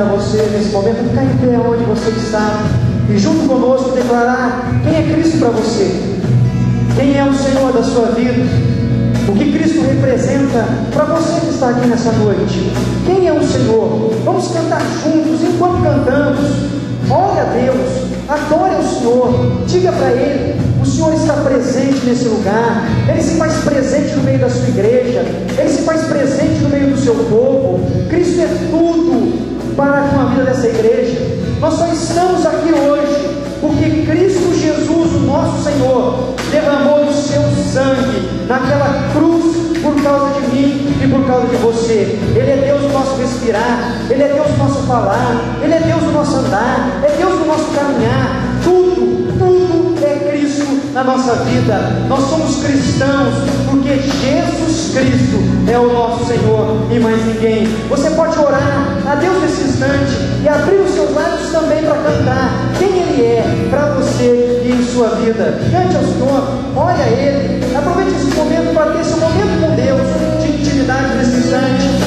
convidar você nesse momento a ficar em pé onde você está e junto conosco declarar quem é Cristo para você, quem é o Senhor da sua vida, o que Cristo representa para você que está aqui nessa noite. Quem é o Senhor? Vamos cantar juntos. Enquanto cantamos, ore a Deus, adore ao Senhor, diga para Ele: o Senhor está presente nesse lugar, Ele se faz presente no meio da sua igreja, Ele se faz presente no meio do seu povo. Cristo é tudo para com a vida dessa igreja. Nós só estamos aqui hoje porque Cristo Jesus, o nosso Senhor, derramou o seu sangue naquela cruz por causa de mim e por causa de você. Ele é Deus do nosso respirar, Ele é Deus do nosso falar, Ele é Deus do nosso andar, é Deus do nosso caminhar. Tudo é Cristo na nossa vida. Nós somos cristãos porque Jesus Cristo é o nosso Senhor e mais ninguém. Você pode orar a Deus nesse instante e abrir os seus lábios também para cantar quem Ele é para você e em sua vida. Cante ao Senhor, ore a Ele, aproveite esse momento para ter esse momento com Deus de intimidade nesse instante.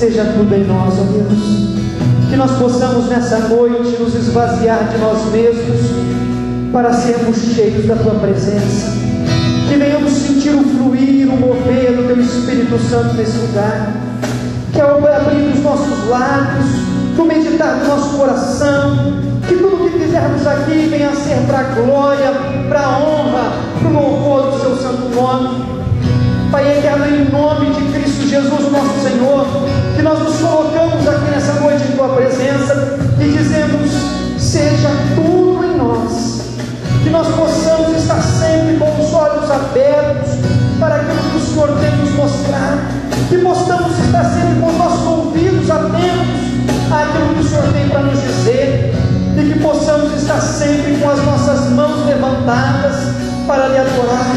Seja tudo em nós, ó Deus, que nós possamos nessa noite nos esvaziar de nós mesmos para sermos cheios da Tua presença, que venhamos sentir o fluir, o mover do Teu Espírito Santo nesse lugar, que ao abrir os nossos lábios, no meditar do nosso coração, que tudo o que fizermos aqui venha a ser para a glória, para a honra, para o louvor do Seu santo nome. Pai eterno, em nome de Cristo Jesus, nosso Senhor, que nós nos colocamos aqui nessa noite em Tua presença e dizemos: seja tudo em nós, que nós possamos estar sempre com os olhos abertos para aquilo que o Senhor tem nos mostrado, que possamos estar sempre com os nossos ouvidos atentos àquilo que o Senhor tem para nos dizer, e que possamos estar sempre com as nossas mãos levantadas para lhe adorar.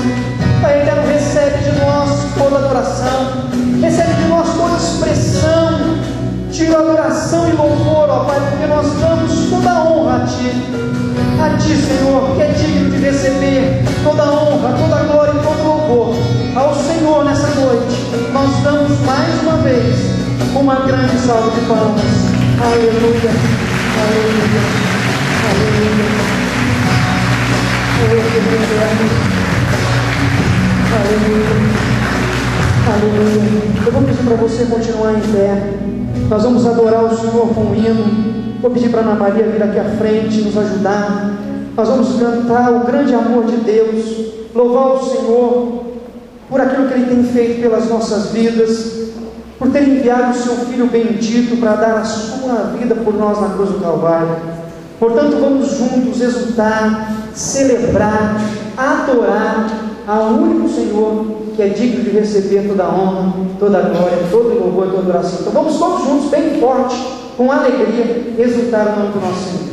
Pai eterno, recebe de nós toda adoração, recebe de nós toda expressão de adoração e louvor, ó Pai, porque nós damos toda a honra a Ti, Senhor, que é digno de receber toda a honra, toda a glória e todo o louvor. Ao Senhor nessa noite, nós damos mais uma vez uma grande salva de palmas. Aleluia, aleluia. Aleluia. Eu vou pedir para você continuar em pé. Nós vamos adorar o Senhor com um hino. Vou pedir para a Ana Maria vir aqui à frente nos ajudar. Nós vamos cantar o grande amor de Deus, louvar o Senhor por aquilo que Ele tem feito pelas nossas vidas, por ter enviado o Seu Filho bendito para dar a sua vida por nós na cruz do Calvário. Portanto, vamos juntos exultar, celebrar, adorar ao único Senhor que é digno de receber toda a honra, toda a glória, todo o louvor, toda a adoração. Então vamos todos juntos, bem forte, com alegria, exultar o nome do nosso Senhor.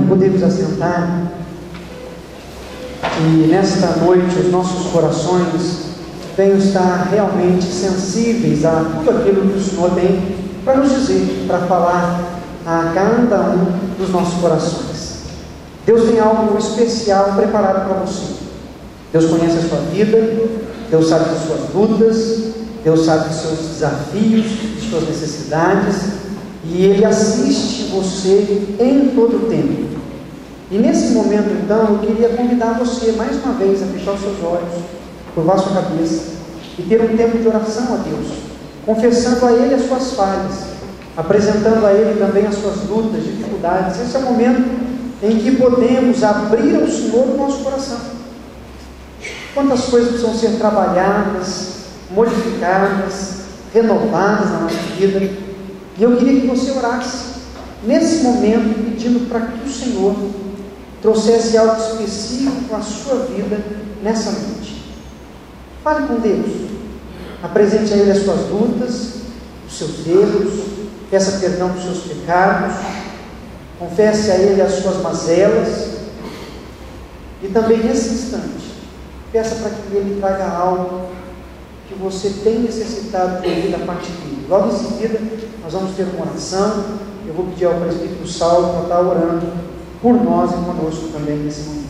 Podemos assentar. E nesta noite os nossos corações venham estar realmente sensíveis a tudo aquilo que o Senhor tem para nos dizer, para falar a cada um dos nossos corações. Deus tem algo especial preparado para você. Deus conhece a sua vida, Deus sabe das suas lutas, Deus sabe dos seus desafios, de suas necessidades, e Ele assiste você em todo o tempo. E nesse momento, então, eu queria convidar você mais uma vez a fechar os seus olhos, curvar sua cabeça e ter um tempo de oração a Deus. confessando a Ele as suas falhas, apresentando a Ele também as suas lutas, dificuldades. Esse é o momento em que podemos abrir ao Senhor o nosso coração. Quantas coisas precisam ser trabalhadas, modificadas, renovadas na nossa vida. E eu queria que você orasse nesse momento, pedindo para que o Senhor trouxesse algo específico à sua vida nessa noite. Fale com Deus, apresente a Ele as suas lutas, os seus erros, peça perdão dos seus pecados, confesse a Ele as suas mazelas, e também nesse instante peça para que Ele traga algo que você tem necessitado de ouvir da parte dele. Logo em seguida nós vamos ter uma oração. Eu vou pedir ao presbítero Saulo para estar orando por nós e conosco também nesse momento.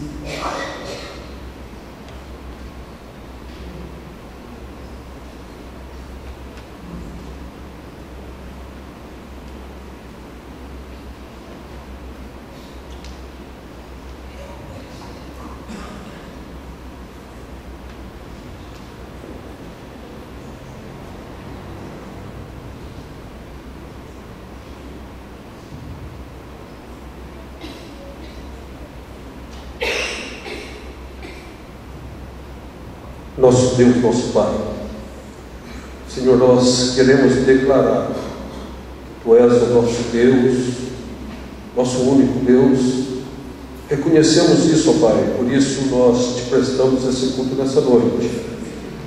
Nosso Deus, nosso Pai, Senhor, nós queremos declarar que Tu és o nosso Deus, nosso único Deus. Reconhecemos isso, ó Pai, por isso nós Te prestamos esse culto nessa noite.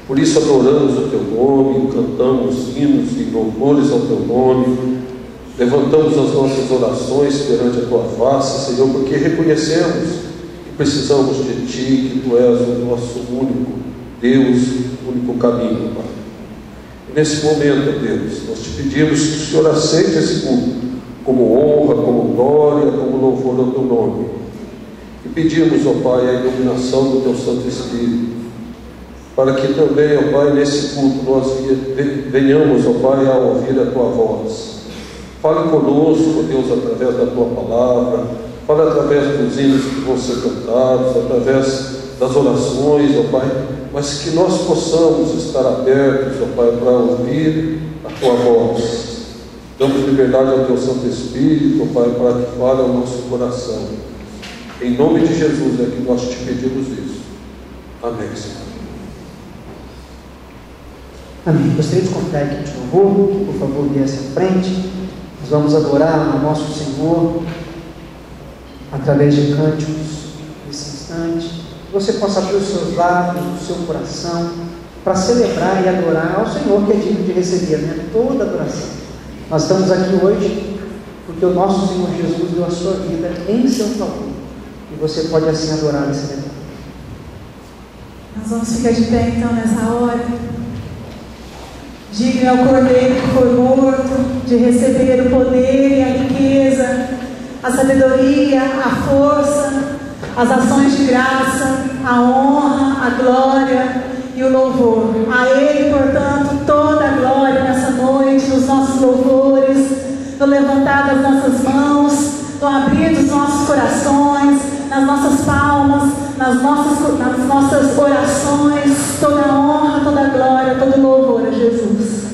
Por isso adoramos o Teu nome, cantamos hinos e louvores ao Teu nome, levantamos as nossas orações perante a Tua face, Senhor, porque reconhecemos que precisamos de Ti, que Tu és o nosso único Deus, o único caminho, Pai. E nesse momento, Deus, nós Te pedimos que o Senhor aceite esse culto como honra, como glória, como louvor ao Teu nome. E pedimos, ó Pai, a iluminação do Teu Santo Espírito, para que também, ó Pai, nesse culto nós venhamos, ó Pai, a ouvir a Tua voz. Fale conosco, Deus, através da Tua palavra, fale através dos hinos que vão ser cantados, através das orações, ó Pai, mas que nós possamos estar abertos, ó Pai, para ouvir a Tua voz. Damos liberdade ao Teu Santo Espírito, ó Pai, para que fale ao nosso coração. Em nome de Jesus é que nós Te pedimos isso. Amém, Senhor. Amém. Gostaria de convidar a equipe de louvor, que por favor viesse à frente. Nós vamos adorar ao nosso Senhor através de cânticos nesse instante. Que você possa abrir os seus lábios, o seu coração, para celebrar e adorar ao Senhor, que é digno de receber, né? Toda adoração. Nós estamos aqui hoje porque o nosso Senhor Jesus deu a sua vida em seu favor, e você pode assim adorar esse Deus. Nós vamos ficar de pé então nessa hora. Digno é o Cordeiro que foi morto de receber o poder e a riqueza, a sabedoria, a força, as ações de graça, a honra, a glória e o louvor. A Ele, portanto, toda a glória nessa noite, nos nossos louvores, no levantar das nossas mãos, no abrir dos nossos corações, nas nossas palmas, nas nossas orações, toda a honra, toda a glória, todo o louvor a Jesus.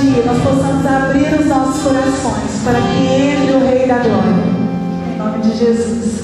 dia nós possamos abrir os nossos corações para que entre o Rei da Glória. Em nome de Jesus.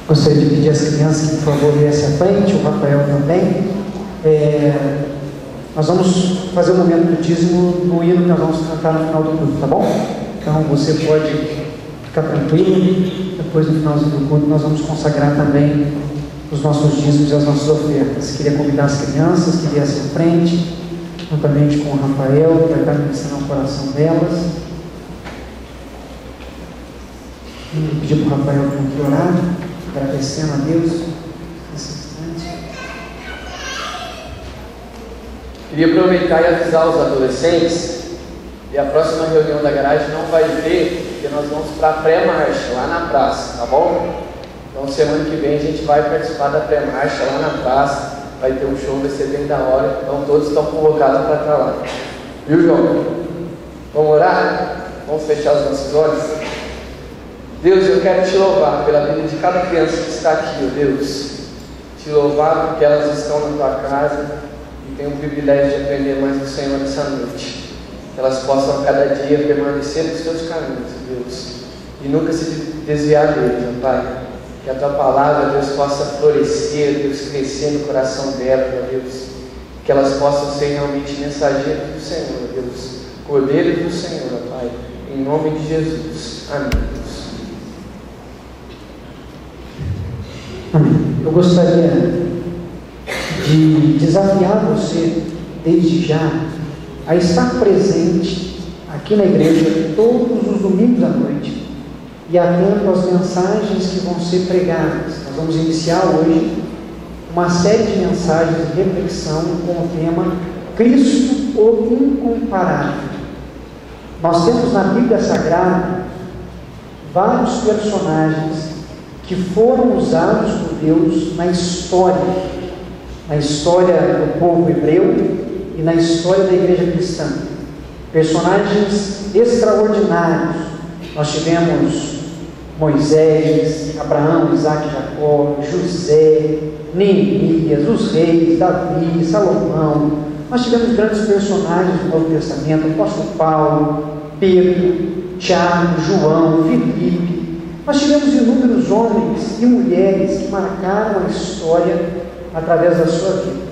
Gostaria de pedir às crianças que, por favor, viessem à frente, o Rafael também. Nós vamos fazer o momento do dízimo no hino que nós vamos cantar no final do culto, tá bom? Então você pode ficar tranquilo. Depois, no finalzinho do culto, nós vamos consagrar também os nossos dízimos e as nossas ofertas. Queria convidar as crianças que viessem à frente, juntamente com o Rafael, que vai estar ministrando o coração delas. E pedir para o Rafael vir orar, agradecendo a Deus nesse instante. Queria aproveitar e avisar os adolescentes, e a próxima reunião da garagem não vai ter, porque nós vamos para a pré-marcha, lá na praça, tá bom? Então semana que vem a gente vai participar da pré-marcha lá na praça, vai ter um show, vai ser bem da hora, então todos estão convocados para estar lá. Viu, João? Vamos orar? Vamos fechar os nossos olhos? Deus, eu quero te louvar pela vida de cada criança que está aqui, ó Deus. Te louvar porque elas estão na tua casa e têm o privilégio de aprender mais do Senhor essa noite. Que elas possam cada dia permanecer nos teus caminhos, Deus, e nunca se desviar deles, ó Pai. Que a tua palavra, Deus, possa florescer, Deus, crescer no coração delas, ó Deus. Que elas possam ser realmente mensageiros do Senhor, ó Deus, cordeiros do Senhor, ó Pai, em nome de Jesus. Amém, Deus. Amém. Eu gostaria de desafiar você, desde já, a estar presente aqui na igreja todos os domingos à noite e atento às mensagens que vão ser pregadas. Nós vamos iniciar hoje uma série de mensagens de reflexão com o tema Cristo, o Incomparável. Nós temos na Bíblia Sagrada vários personagens que foram usados por Deus na história do povo hebreu e na história da igreja cristã. Personagens extraordinários. Nós tivemos Moisés, Abraão, Isaac, Jacó, José, Neemias, os reis, Davi, Salomão. Nós tivemos grandes personagens do Novo Testamento, o apóstolo Paulo, Pedro, Tiago, João, Filipe. Nós tivemos inúmeros homens e mulheres que marcaram a história através da sua vida.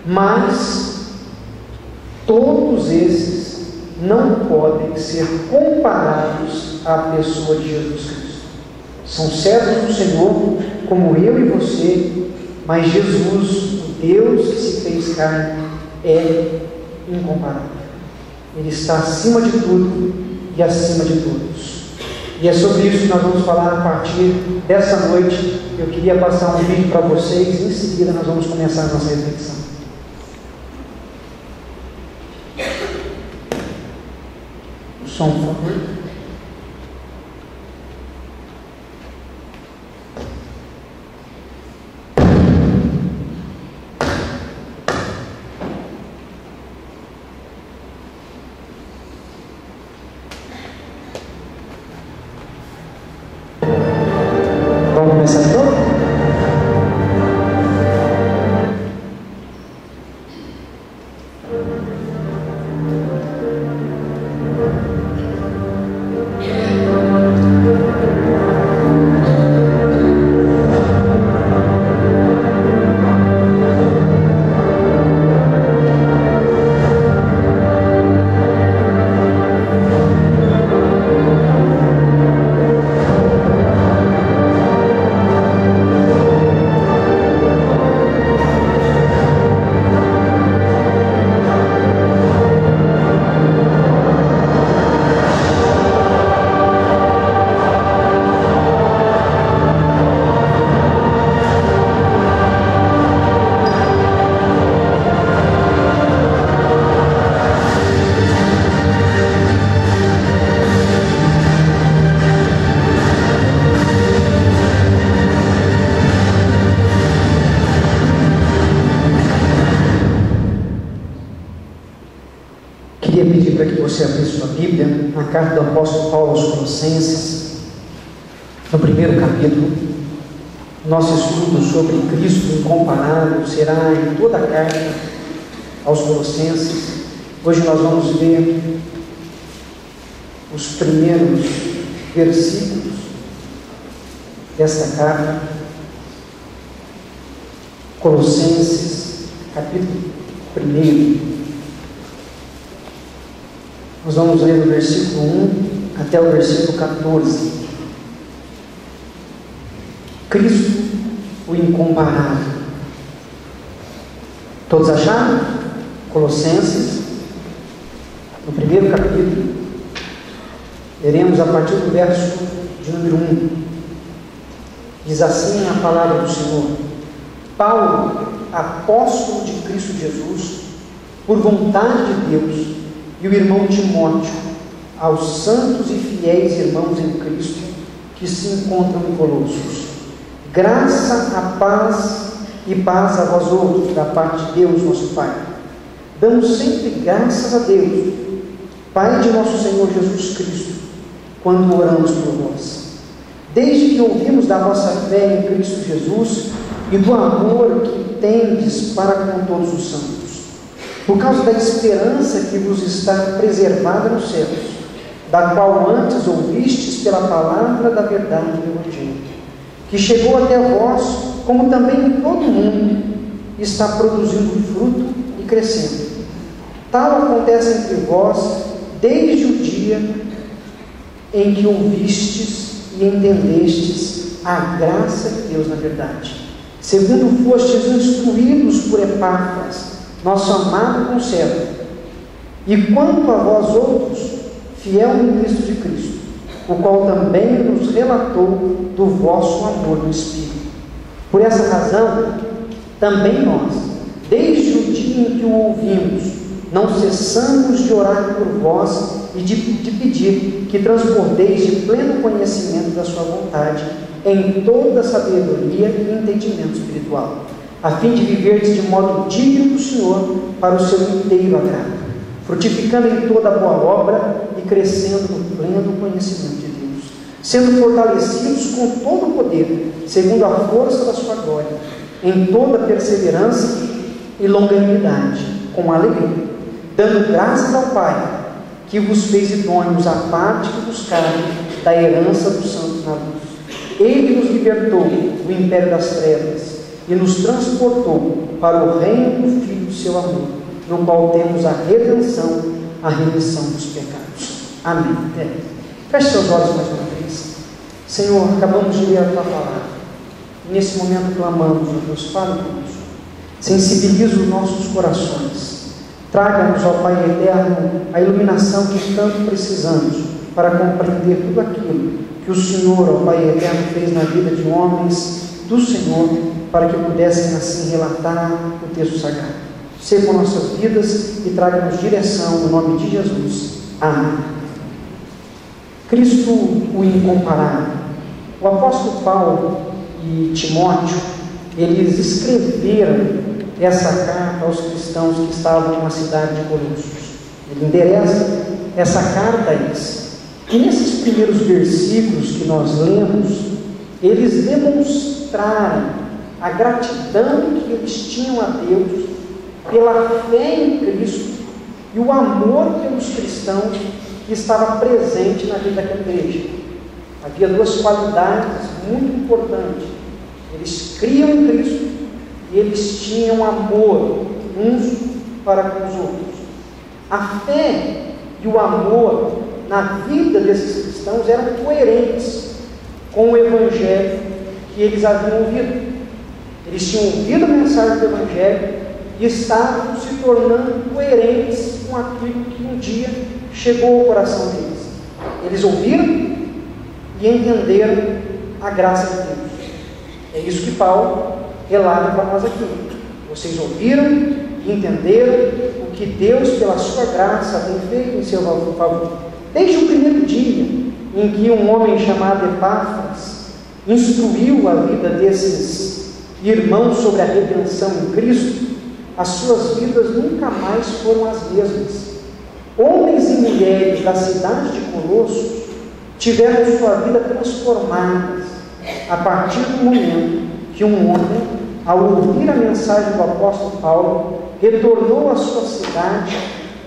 Mas todos esses não podem ser comparados à pessoa de Jesus Cristo. São servos do Senhor, como eu e você, mas Jesus, o Deus que se fez carne, é incomparável. Ele está acima de tudo e acima de todos. E é sobre isso que nós vamos falar a partir dessa noite. Eu queria passar um vídeo para vocês e em seguida nós vamos começar a nossa reflexão. O som, por favor. Vamos começar então? Você abrir sua Bíblia na carta do apóstolo Paulo aos Colossenses, no primeiro capítulo. Nosso estudo sobre Cristo incomparável será em toda a carta aos Colossenses. Hoje nós vamos ver os primeiros versículos desta carta. Colossenses, capítulo 1. Nós vamos ler do versículo 1 até o versículo 14. Cristo, o incomparável. Todos acharam? Colossenses, no primeiro capítulo, leremos a partir do verso de número 1. Diz assim a palavra do Senhor: Paulo, apóstolo de Cristo Jesus, por vontade de Deus, e o irmão Timóteo, aos santos e fiéis irmãos em Cristo que se encontram em Colossos. Graça, a paz e paz a vós outros, da parte de Deus, nosso Pai. Damos sempre graças a Deus, Pai de nosso Senhor Jesus Cristo, quando oramos por vós. Desde que ouvimos da vossa fé em Cristo Jesus e do amor que tendes para com todos os santos, por causa da esperança que vos está preservada nos céus, da qual antes ouvistes pela palavra da verdade do Evangelho, que chegou até vós, como também todo mundo está produzindo fruto e crescendo. Tal acontece entre vós desde o dia em que ouvistes e entendestes a graça de Deus na verdade, segundo fostes instruídos por Epáfras, nosso amado conservo, e quanto a vós outros, fiel ministro de Cristo, o qual também nos relatou do vosso amor no Espírito. Por essa razão, também nós, desde o dia em que o ouvimos, não cessamos de orar por vós e de pedir que transporteis de pleno conhecimento da sua vontade em toda sabedoria e entendimento espiritual, a fim de viverdes de modo digno do Senhor para o seu inteiro agrado, frutificando em toda boa obra e crescendo no pleno conhecimento de Deus, sendo fortalecidos com todo o poder, segundo a força da sua glória, em toda perseverança e longanimidade, com alegria, dando graças ao Pai, que vos fez idôneos à parte que buscaram da herança dos santos na luz. Ele nos libertou do império das trevas e nos transportou para o reino do Filho do seu amor, no qual temos a redenção, a remissão dos pecados. Amém. Feche seus olhos mais uma vez. Senhor, acabamos de ler a Tua palavra. E nesse momento clamamos, ó Deus, fala conosco. Sensibiliza os nossos corações. Traga-nos, ó Pai eterno, a iluminação que tanto precisamos para compreender tudo aquilo que o Senhor, ó Pai eterno, fez na vida de homens do Senhor, para que pudessem assim relatar o texto sagrado. Seja com nossas vidas e traga-nos direção no nome de Jesus. Amém. Cristo, o incomparável. O apóstolo Paulo e Timóteo, eles escreveram essa carta aos cristãos que estavam na cidade de Colossos. Ele endereça essa carta a eles. E nesses primeiros versículos que nós lemos, eles demonstraram a gratidão que eles tinham a Deus pela fé em Cristo e o amor pelos cristãos que estava presente na vida daquela igreja. Havia duas qualidades muito importantes: eles criam em Cristo e eles tinham amor uns para com os outros. A fé e o amor na vida desses cristãos eram coerentes com o Evangelho que eles haviam ouvido. Eles tinham ouvido a mensagem do Evangelho e estavam se tornando coerentes com aquilo que um dia chegou ao coração deles. Eles ouviram e entenderam a graça de Deus. É isso que Paulo relata para nós aqui. Vocês ouviram e entenderam o que Deus, pela sua graça, tem feito em seu favor. Desde o primeiro dia em que um homem chamado Epáfras instruiu a vida desses irmãos sobre a redenção em Cristo, as suas vidas nunca mais foram as mesmas. Homens e mulheres da cidade de Colossos tiveram sua vida transformada a partir do momento que um homem, ao ouvir a mensagem do apóstolo Paulo, retornou à sua cidade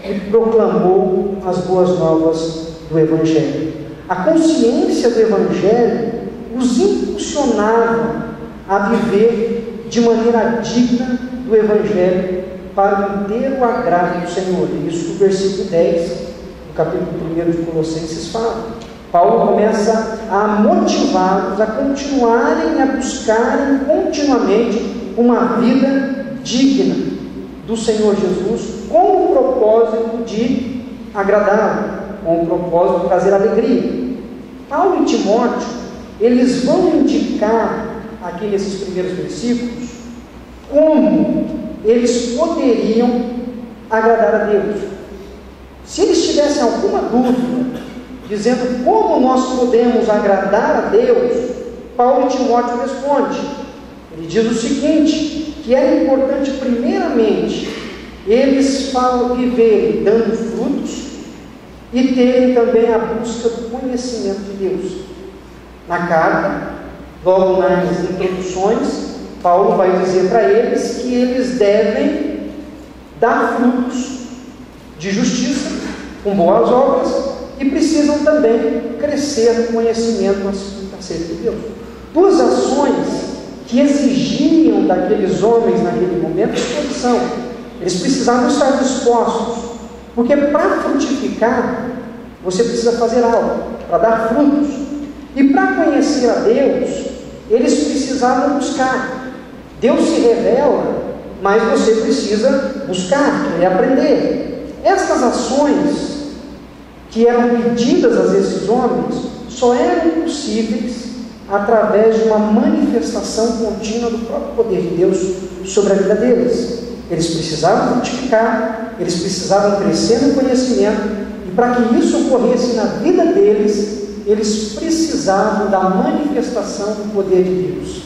e proclamou as boas novas do Evangelho. A consciência do Evangelho os impulsionava a viver de maneira digna do Evangelho para o inteiro agrado do Senhor. E isso que o versículo 10 do capítulo 1 de Colossenses fala. Paulo começa a motivá-los a continuarem, a buscarem continuamente uma vida digna do Senhor Jesus, com o propósito de agradá-lo, com o propósito de trazer alegria. Paulo e Timóteo, eles vão indicar aqui nesses primeiros versículos como eles poderiam agradar a Deus. Se eles tivessem alguma dúvida, dizendo como nós podemos agradar a Deus, Paulo e Timóteo respondem. Ele diz o seguinte, que é importante primeiramente eles viverem dando frutos e terem também a busca do conhecimento de Deus. Na carta, logo nas introduções, Paulo vai dizer para eles que eles devem dar frutos de justiça, com boas obras, e precisam também crescer no conhecimento acerca de Deus. Duas ações que exigiam daqueles homens naquele momento disposição. Eles precisavam estar dispostos, porque para frutificar, você precisa fazer algo, para dar frutos. E para conhecer a Deus, eles precisavam buscar. Deus se revela, mas você precisa buscar e aprender. Essas ações que eram pedidas a esses homens só eram possíveis através de uma manifestação contínua do próprio poder de Deus sobre a vida deles. Eles precisavam frutificar, eles precisavam crescer no conhecimento, e para que isso ocorresse na vida deles, eles precisavam da manifestação do poder de Deus.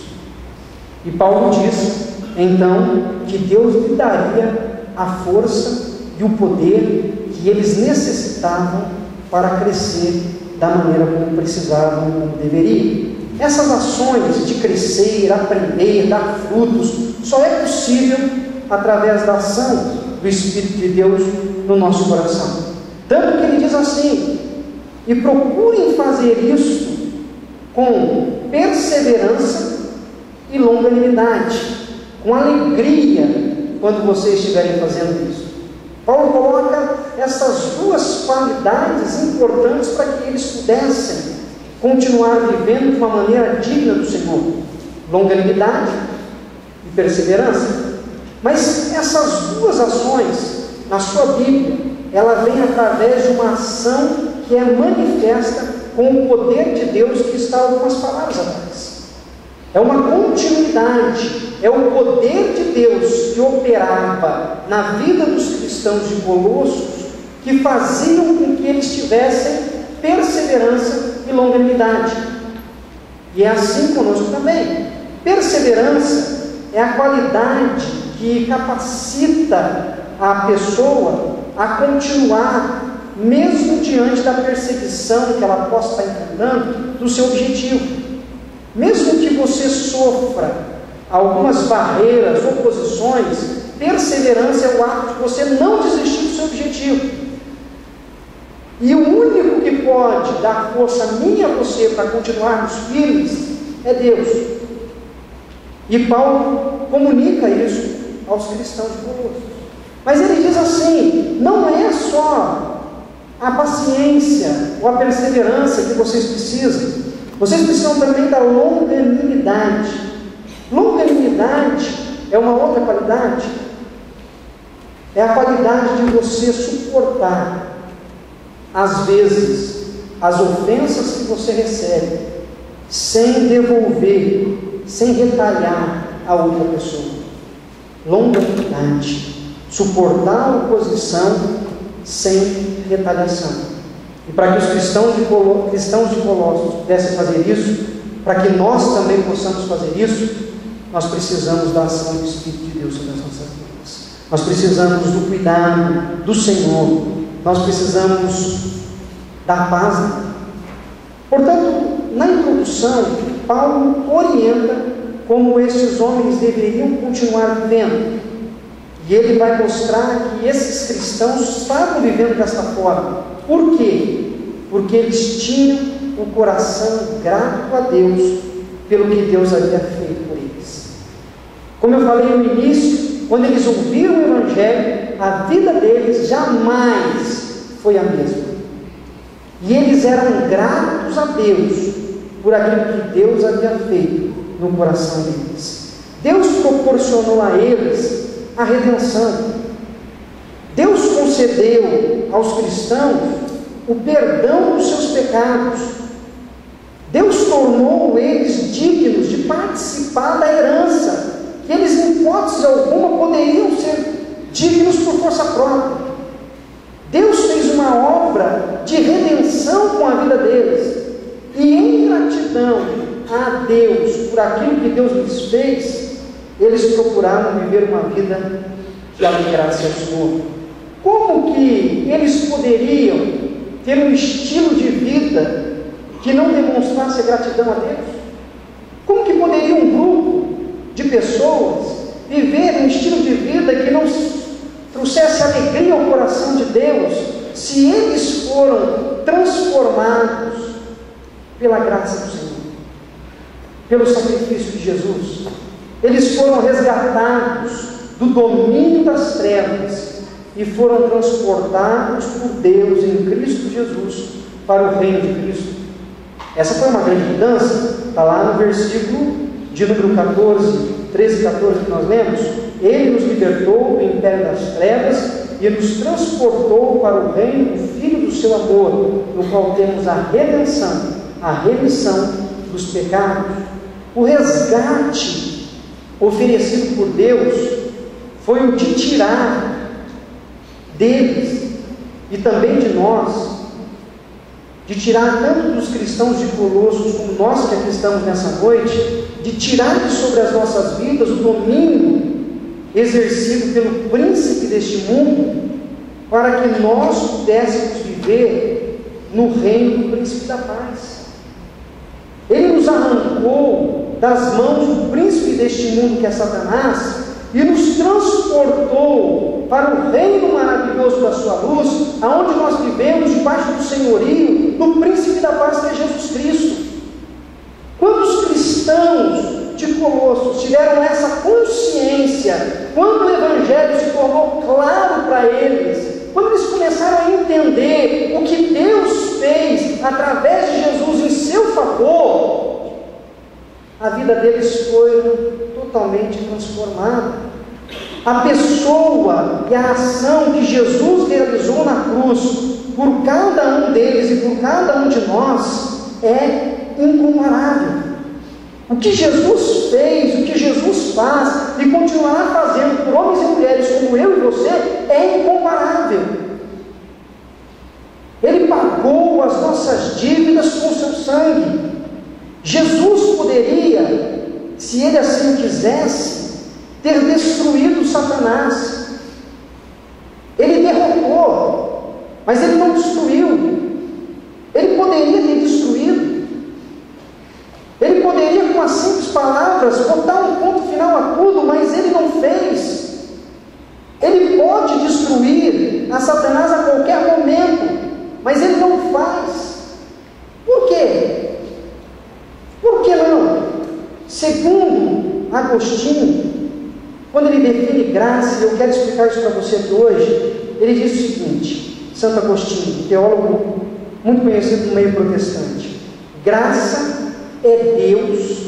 E Paulo diz, então, que Deus lhe daria a força e o poder que eles necessitavam para crescer da maneira como precisavam, como deveriam. Essas ações de crescer, aprender, dar frutos, só é possível através da ação do Espírito de Deus no nosso coração. Tanto que ele diz assim, e procurem fazer isso com perseverança e longanimidade, com alegria, quando vocês estiverem fazendo isso. Paulo coloca essas duas qualidades importantes para que eles pudessem continuar vivendo de uma maneira digna do Senhor: longanimidade e perseverança. Mas essas duas ações, na sua Bíblia, ela vem através de uma ação que é manifesta com o poder de Deus que está algumas palavras atrás. É uma continuidade, é o poder de Deus que operava na vida dos cristãos de Colossos, que faziam com que eles tivessem perseverança e longanimidade. E é assim conosco também. Perseverança é a qualidade que capacita a pessoa a continuar, mesmo diante da perseguição que ela possa estar enfrentando, do seu objetivo. Mesmo que você sofra algumas barreiras, oposições, perseverança é o ato de você não desistir do seu objetivo. E o único que pode dar força a mim e a você para continuarmos firmes é Deus. E Paulo comunica isso aos cristãos de Colossos. Mas ele diz assim, não é só a paciência ou a perseverança que vocês precisam. Vocês precisam também da longanimidade. Longanimidade é uma outra qualidade. É a qualidade de você suportar, às vezes, as ofensas que você recebe, sem devolver, sem retalhar a outra pessoa. Longanimidade. Suportar a oposição sem retaliação. E para que os cristãos de Colossos pudessem fazer isso, para que nós também possamos fazer isso, nós precisamos da ação do Espírito de Deus sobre as nossas vidas. Nós precisamos do cuidado do Senhor. Nós precisamos da paz. Portanto, na introdução, Paulo orienta como estes homens deveriam continuar vivendo. E ele vai mostrar que esses cristãos estavam vivendo dessa forma. Por quê? Porque eles tinham um coração grato a Deus pelo que Deus havia feito por eles. Como eu falei no início, quando eles ouviram o Evangelho, a vida deles jamais foi a mesma. E eles eram gratos gratos a Deus por aquilo que Deus havia feito no coração deles. Deus proporcionou a eles a redenção. Deus concedeu aos cristãos o perdão dos seus pecados. Deus tornou eles dignos de participar da herança, que eles, em hipótese alguma, poderiam ser dignos por força própria. Deus fez uma obra de redenção com a vida deles, e em gratidão a Deus por aquilo que Deus lhes fez, eles procuraram viver uma vida que alegrasse ao Senhor. Como que eles poderiam ter um estilo de vida que não demonstrasse gratidão a Deus? Como que poderia um grupo de pessoas viver um estilo de vida que não trouxesse alegria ao coração de Deus, se eles foram transformados pela graça do Senhor, pelo sacrifício de Jesus? Eles foram resgatados do domínio das trevas e foram transportados por Deus em Cristo Jesus para o reino de Cristo. Essa foi uma grande mudança. Está lá no versículo de número 13 e 14 que nós lemos. Ele nos libertou do império das trevas e nos transportou para o reino do Filho do seu amor, no qual temos a redenção, a remissão dos pecados. O resgate oferecido por Deus foi o de tirar deles e também de nós, de tirar tanto dos cristãos de Colossos como nós que aqui estamos nessa noite, de tirar de sobre as nossas vidas o domínio exercido pelo príncipe deste mundo, para que nós pudéssemos viver no reino do príncipe da paz. Ele nos arrancou das mãos do príncipe deste mundo, que é Satanás, e nos transportou para o reino maravilhoso da sua luz, aonde nós vivemos debaixo do senhorio do príncipe da paz, que é Jesus Cristo. Quando os cristãos de Colossos tiveram essa consciência, quando o Evangelho se tornou claro para eles, quando eles começaram a entender o que Deus fez através de Jesus em seu favor, a vida deles foi totalmente transformada. A pessoa e a ação que Jesus realizou na cruz por cada um deles e por cada um de nós é incomparável. O que Jesus fez, o que Jesus faz e continuará fazendo por homens e mulheres como eu e você é incomparável. Ele pagou as nossas dívidas com seu sangue. Jesus poderia, se ele assim quisesse, ter destruído Satanás. Ele derrotou, mas ele não destruiu. Ele poderia ter destruído. Ele poderia, com as simples palavras, botar um ponto final a tudo, mas ele não fez. Ele pode destruir a Satanás a qualquer momento, mas ele não faz. Por quê? Por que não? Segundo Agostinho, quando ele define graça, e eu quero explicar isso para você aqui hoje, ele diz o seguinte: Santo Agostinho, teólogo muito conhecido no meio protestante, graça é Deus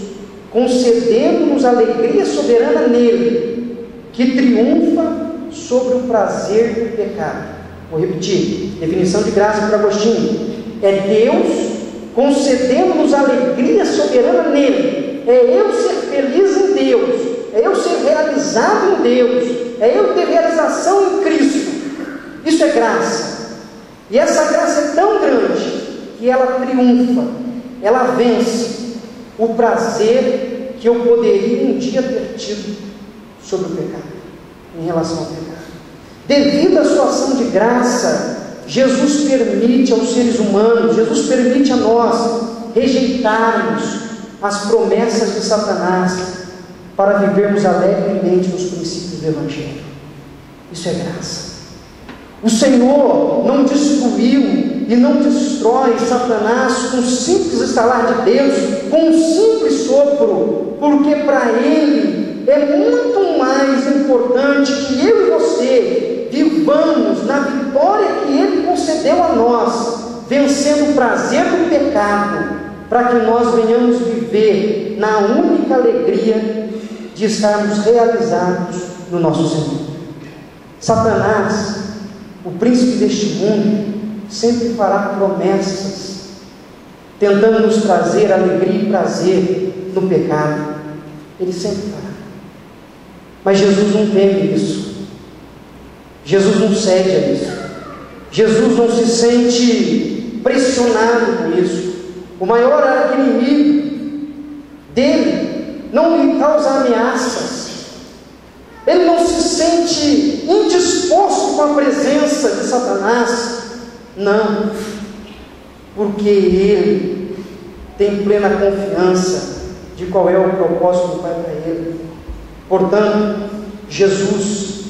concedendo-nos alegria soberana nele, que triunfa sobre o prazer do pecado. Vou repetir, definição de graça para Agostinho: é Deus concedendo-nos alegria soberana nele, é eu ser feliz em Deus, é eu ser realizado em Deus, é eu ter realização em Cristo. Isso é graça. E essa graça é tão grande que ela triunfa, ela vence o prazer que eu poderia um dia ter tido sobre o pecado, em relação ao pecado. Devido à sua ação de graça, Jesus permite aos seres humanos, Jesus permite a nós rejeitarmos as promessas de Satanás para vivermos alegremente nos princípios do Evangelho. Isso é graça. O Senhor não destruiu e não destrói Satanás com um simples estalar de Deus, com um simples sopro, porque para Ele é muito mais importante que eu e você vivamos na vitória que Ele concedeu a nós, vencendo o prazer do pecado, para que nós venhamos viver na única alegria de estarmos realizados no nosso Senhor. Satanás, o príncipe deste mundo, sempre fará promessas, tentando nos trazer alegria e prazer no pecado. Ele sempre fará. Mas Jesus não teme isso. Jesus não cede a isso. Jesus não se sente pressionado por isso. O maior inimigo dele não lhe causa ameaças. Ele não se sente indisposto com a presença de Satanás. Não, porque ele tem plena confiança de qual é o propósito do Pai para ele. Portanto, Jesus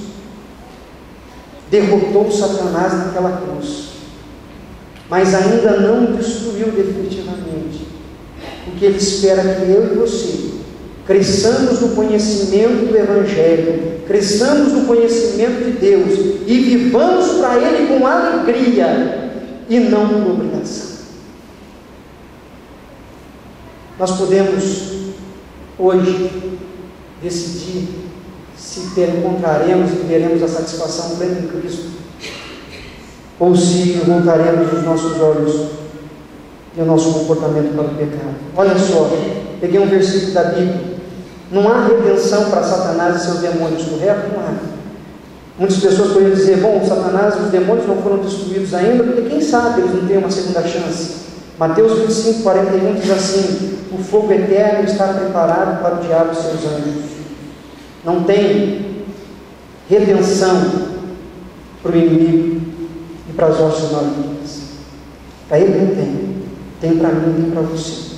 derrotou Satanás naquela cruz, mas ainda não o destruiu definitivamente, porque ele espera que eu e você cresçamos no conhecimento do Evangelho, cresçamos no conhecimento de Deus e vivamos para Ele com alegria e não por obrigação. Nós podemos hoje decidir se encontraremos e teremos a satisfação plena em Cristo, ou se voltaremos os nossos olhos e o nosso comportamento para o pecado. Olha só, peguei um versículo da Bíblia. Não há redenção para Satanás e seus demônios, correto? Não há. Muitas pessoas podem dizer, bom, Satanás e os demônios não foram destruídos ainda, porque quem sabe eles não têm uma segunda chance. Mateus 25, 41 diz assim: o fogo eterno está preparado para o diabo e seus anjos. Não tem redenção para o inimigo e para as hostes malignas. Para ele não tem. Tem para mim, tem para você.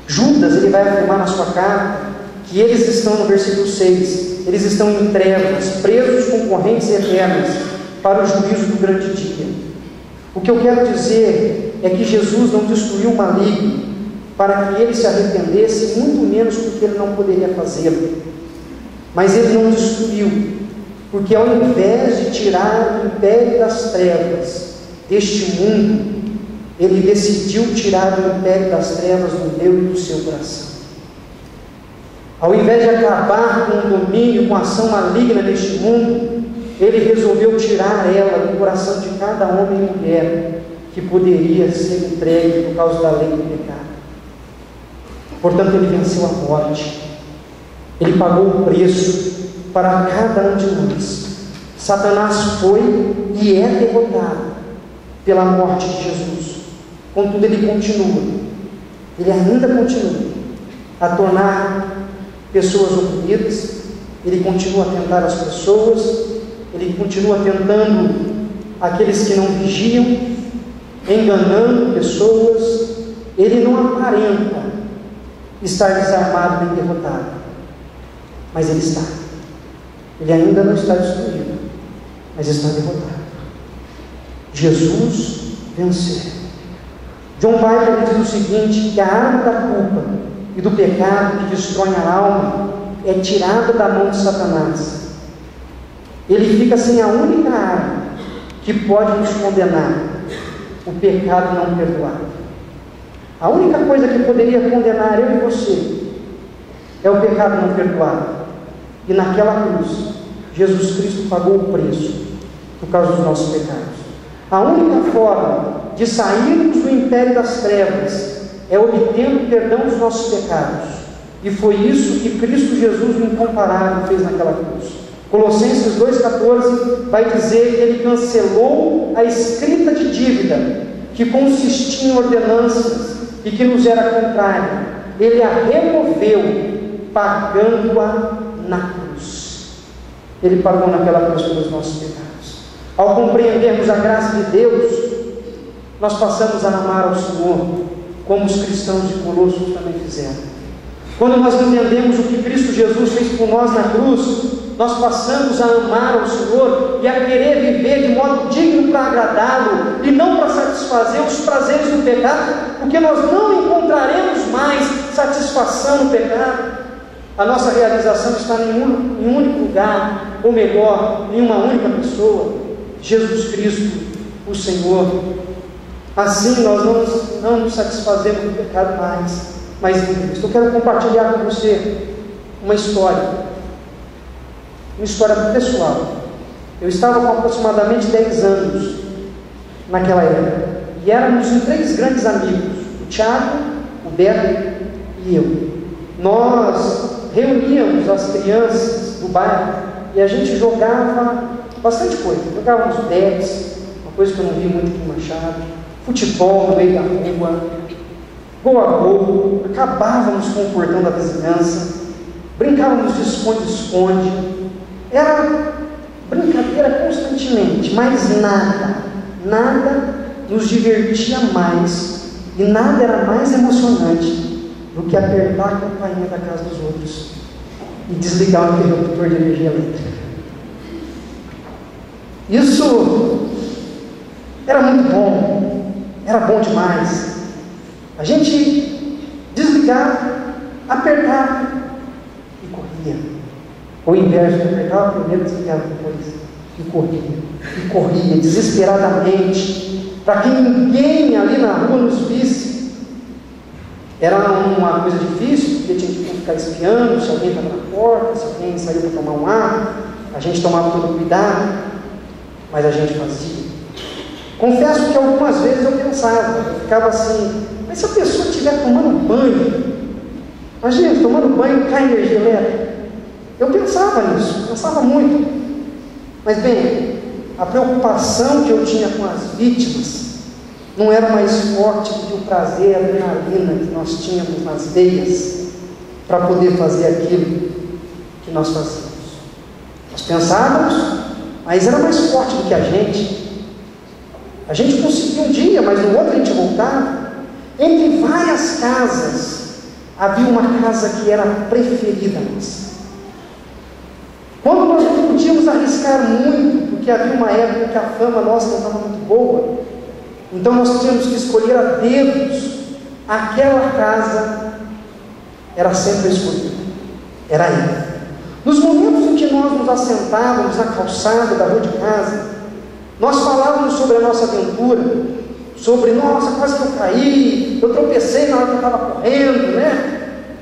Judas, ele vai afirmar na sua carta que eles estão, no versículo 6, eles estão em trevas, presos com correntes eternas, para o juízo do grande dia. O que eu quero dizer é que Jesus não destruiu o maligno para que ele se arrependesse, muito menos porque ele não poderia fazê-lo. Mas ele não destruiu, porque ao invés de tirar o império das trevas deste mundo, ele decidiu tirar o império das trevas do meu e do seu coração. Ao invés de acabar com o domínio, com a ação maligna deste mundo, ele resolveu tirar ela do coração de cada homem e mulher que poderia ser entregue por causa da lei do pecado. Portanto, ele venceu a morte. Ele pagou o preço para cada um de nós. Satanás foi e é derrotado pela morte de Jesus. Contudo, ele continua. Ele ainda continua a tornar pessoas oprimidas, ele continua a tentar as pessoas, ele continua tentando aqueles que não vigiam, enganando pessoas. Ele não aparenta estar desarmado nem derrotado, mas ele está. Ele ainda não está destruído, mas está derrotado. Jesus venceu. John Piper diz o seguinte, que a arma da culpa e do pecado que destrói a alma é tirada da mão de Satanás. Ele fica sem a única arma que pode nos condenar: o pecado não perdoado. A única coisa que poderia condenar eu e você é o pecado não perdoado. E naquela cruz, Jesus Cristo pagou o preço por causa dos nossos pecados. A única forma de sairmos do império das trevas é obtendo perdão dos nossos pecados. E foi isso que Cristo Jesus, o incomparável, fez naquela cruz. Colossenses 2,14 vai dizer que ele cancelou a escrita de dívida que consistia em ordenanças e que nos era contrária. Ele a removeu, pagando-a na cruz. Ele pagou naquela cruz pelos nossos pecados. Ao compreendermos a graça de Deus, nós passamos a amar ao Senhor, como os cristãos de Colossos também fizeram. Quando nós entendemos o que Cristo Jesus fez por nós na cruz, nós passamos a amar ao Senhor e a querer viver de modo digno para agradá-lo e não para satisfazer os prazeres do pecado, porque nós não encontraremos mais satisfação no pecado. A nossa realização está em um único lugar, ou melhor, em uma única pessoa: Jesus Cristo, o Senhor. Assim nós não nos satisfazemos do pecado mais em Cristo. Eu quero compartilhar com você uma história pessoal. Eu estava com aproximadamente 10 anos naquela época, e éramos 3 grandes amigos, o Tiago, o Beto e eu. Nós reuníamos as crianças do bairro e a gente jogava bastante coisa. Jogávamos bets, uma coisa que eu não vi muito aqui em Machado, futebol no meio da rua, gol a gol, acabávamos com o portão da vizinhança, brincávamos de esconde-esconde. Era brincadeira constantemente, mas nada nos divertia mais e nada era mais emocionante do que apertar a campainha da casa dos outros e desligar o interruptor de energia elétrica. Isso era muito bom, era bom demais. A gente desligava, apertava e corria. Ao invés de apertar, primeiro desligava depois e corria desesperadamente, para que ninguém ali na rua nos visse. Era uma coisa difícil, porque tinha que ficar espiando se alguém estava na porta, se alguém saiu para tomar um ar. A gente tomava todo cuidado, mas a gente fazia. Confesso que algumas vezes eu pensava, eu ficava assim, mas se a pessoa estiver tomando banho, imagina, tomando banho cai energia elétrica. Eu pensava nisso, pensava muito. Mas bem, a preocupação que eu tinha com as vítimas não era mais forte do que o prazer, a adrenalina que nós tínhamos nas veias para poder fazer aquilo que nós fazíamos. Nós pensávamos, mas era mais forte do que a gente. A gente conseguia um dia, mas no outro a gente voltava. Entre várias casas, havia uma casa que era a preferida nossa. Quando nós não podíamos arriscar muito, porque havia uma época que a fama nossa não estava muito boa, então nós tínhamos que escolher a dedos. Aquela casa era sempre escolhida, era aí. Nos momentos em que nós nos assentávamos na calçada da rua de casa, nós falávamos sobre a nossa aventura, sobre, nossa, quase que eu caí, eu tropecei na hora que eu estava correndo, né?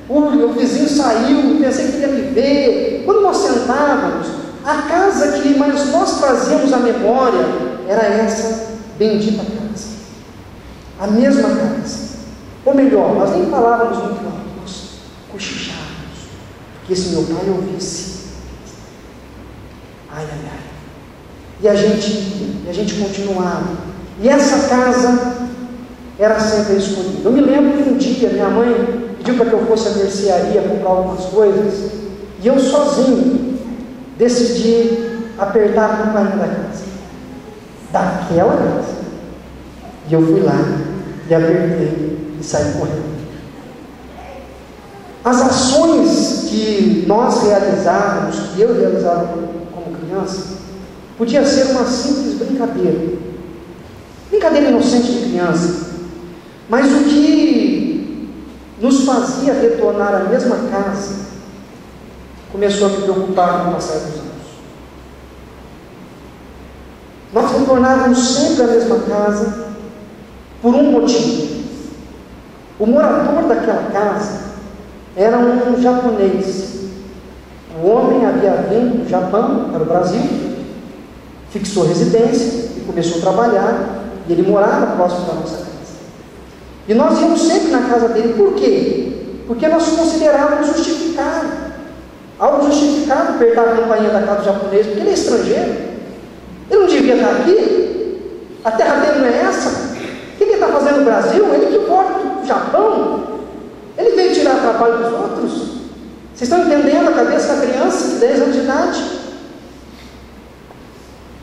O vizinho saiu, pensei que ia me ver. Quando nós sentávamos, a casa que mais nós trazíamos à memória era essa bendita casa, a mesma casa. Ou melhor, nós nem falávamos muito alto, nós cochichávamos, porque se meu pai ouvisse, ai. E a gente continuava. E essa casa era sempre a escolhida. Eu me lembro que um dia minha mãe pediu para que eu fosse à mercearia comprar algumas coisas, e eu sozinho decidi apertar a campainha daquela casa. E eu fui lá e apertei e saí correndo. As ações que nós realizávamos, que eu realizava como criança, podia ser uma simples brincadeira inocente de criança, mas o que nos fazia retornar à mesma casa começou a me preocupar com o passar dos anos. Nós retornávamos sempre à mesma casa por um motivo. O morador daquela casa era um japonês. O homem havia vindo do Japão para o Brasil, fixou residência e começou a trabalhar, e ele morava próximo da nossa casa. E nós íamos sempre na casa dele. Por quê? Porque nós considerávamos justificado, algo justificado apertar a campainha da casa do japonês, porque ele é estrangeiro, ele não devia estar aqui, a terra dele não é essa. O que ele está fazendo no Brasil? Ele que volta do Japão, ele veio tirar trabalho dos outros. Vocês estão entendendo a cabeça da criança de 10 anos de idade?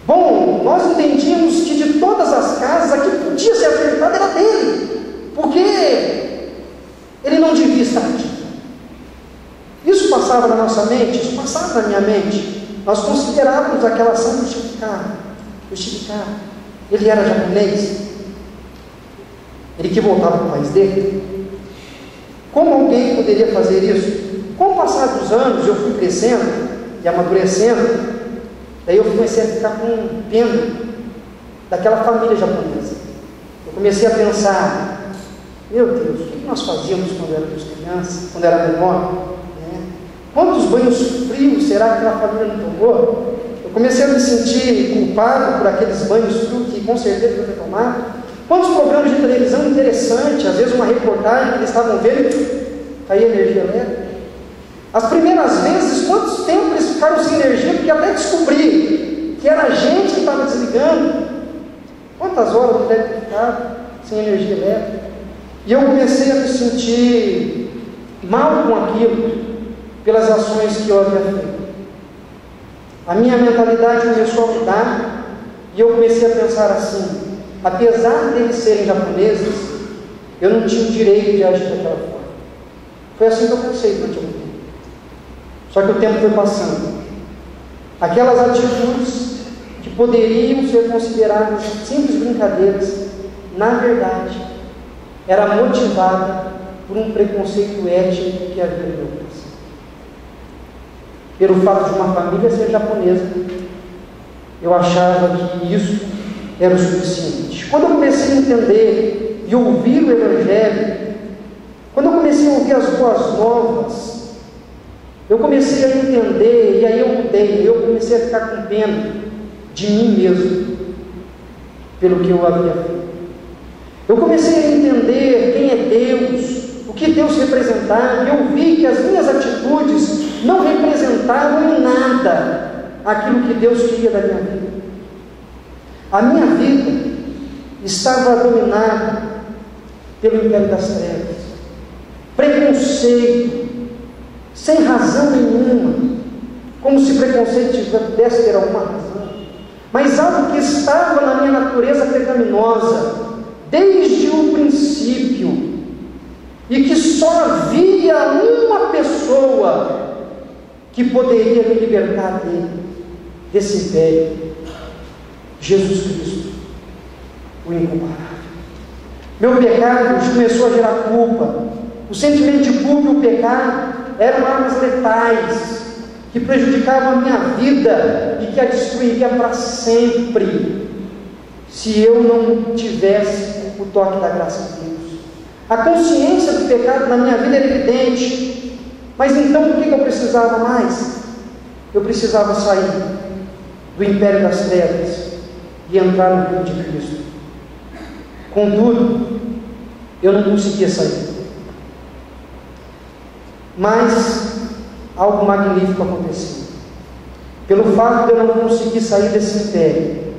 Bom, nós entendíamos que de todas as casas, a que podia ser apertada era dele, porque ele não devia estar aqui. Isso passava na nossa mente, isso passava na minha mente. Nós considerávamos aquela ação justificada. Ele era japonês, ele que voltava para o país dele. Como alguém poderia fazer isso? Com o passar dos anos, eu fui crescendo e amadurecendo. Daí eu comecei a ficar com pena daquela família japonesa. Eu comecei a pensar, meu Deus, o que nós fazíamos quando éramos crianças, quando era menor? Né? Quantos banhos frios será que aquela família não tomou? Eu comecei a me sentir culpado por aqueles banhos frios que com certeza eu ter tomado. Quantos programas de televisão interessantes, às vezes uma reportagem que eles estavam vendo, caía energia elétrica. As primeiras vezes, quantos tempos eles ficaram sem energia, porque até descobrir que era a gente que estava desligando. Quantas horas não deve ter ficado sem energia elétrica? E eu comecei a me sentir mal com aquilo, pelas ações que eu havia feito. A minha mentalidade começou a mudar, e eu comecei a pensar assim: apesar deles serem japoneses, eu não tinha o direito de agir daquela forma. Foi assim que eu pensei durante algum tempo. Só que o tempo foi passando. Aquelas atitudes que poderiam ser consideradas simples brincadeiras, na verdade, era motivada por um preconceito étnico que havia no meu coração. Pelo fato de uma família ser japonesa, eu achava que isso era o suficiente. Quando eu comecei a entender e ouvir o Evangelho, quando eu comecei a ouvir as boas novas, eu comecei a entender, e aí eu mudei, eu comecei a ficar com pena de mim mesmo, pelo que eu havia feito. Eu comecei a entender quem é Deus, o que Deus representava, e eu vi que as minhas atitudes não representavam em nada aquilo que Deus queria da minha vida. A minha vida estava dominada pelo império das trevas, preconceito, sem razão nenhuma, como se preconceito pudesse ter alguma razão, mas algo que estava na minha natureza pecaminosa, desde o princípio, e que só havia uma pessoa que poderia me libertar dele, desse império: Jesus Cristo, o incomparável. Meu pecado começou a gerar culpa. O sentimento de culpa e o pecado eram armas letais que prejudicavam a minha vida e que a destruiria para sempre, se eu não tivesse o toque da graça de Deus. A consciência do pecado na minha vida era evidente, mas então o que eu precisava mais? Eu precisava sair do império das trevas e entrar no reino de Cristo. Contudo, eu não conseguia sair. Mas algo magnífico aconteceu. Pelo fato de eu não conseguir sair desse império,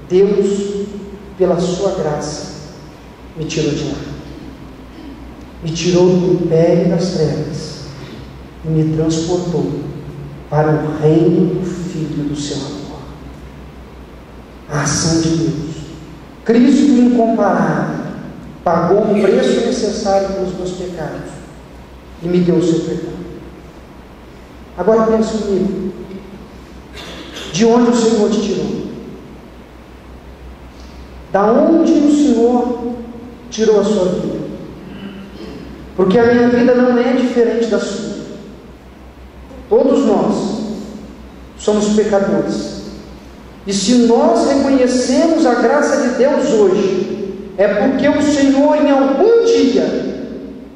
Deus, pela sua graça, me tirou de lá. Me tirou do império das trevas e me transportou para o reino do Filho do seu amor. A ação de Deus. Cristo incomparável pagou o preço necessário pelos meus pecados e me deu o seu perdão. Agora pense comigo: de onde o Senhor te tirou? Da onde o Senhor tirou a sua vida? Porque a minha vida não é diferente da sua. Todos nós somos pecadores. E se nós reconhecemos a graça de Deus hoje, é porque o Senhor em algum dia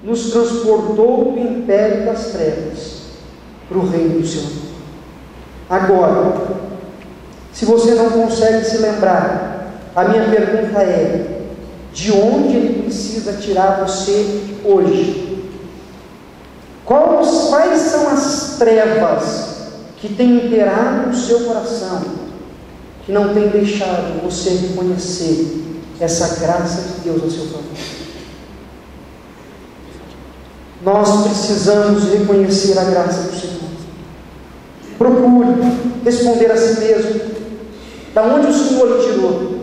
nos transportou do império das trevas para o reino do seu amor. Agora, se você não consegue se lembrar, a minha pergunta é: de onde Ele precisa tirar você hoje? Quais são as trevas que têm imperado no seu coração, que não têm deixado você reconhecer essa graça de Deus a seu favor? Nós precisamos reconhecer a graça do Senhor. Procure responder a si mesmo: da onde o Senhor lhe tirou?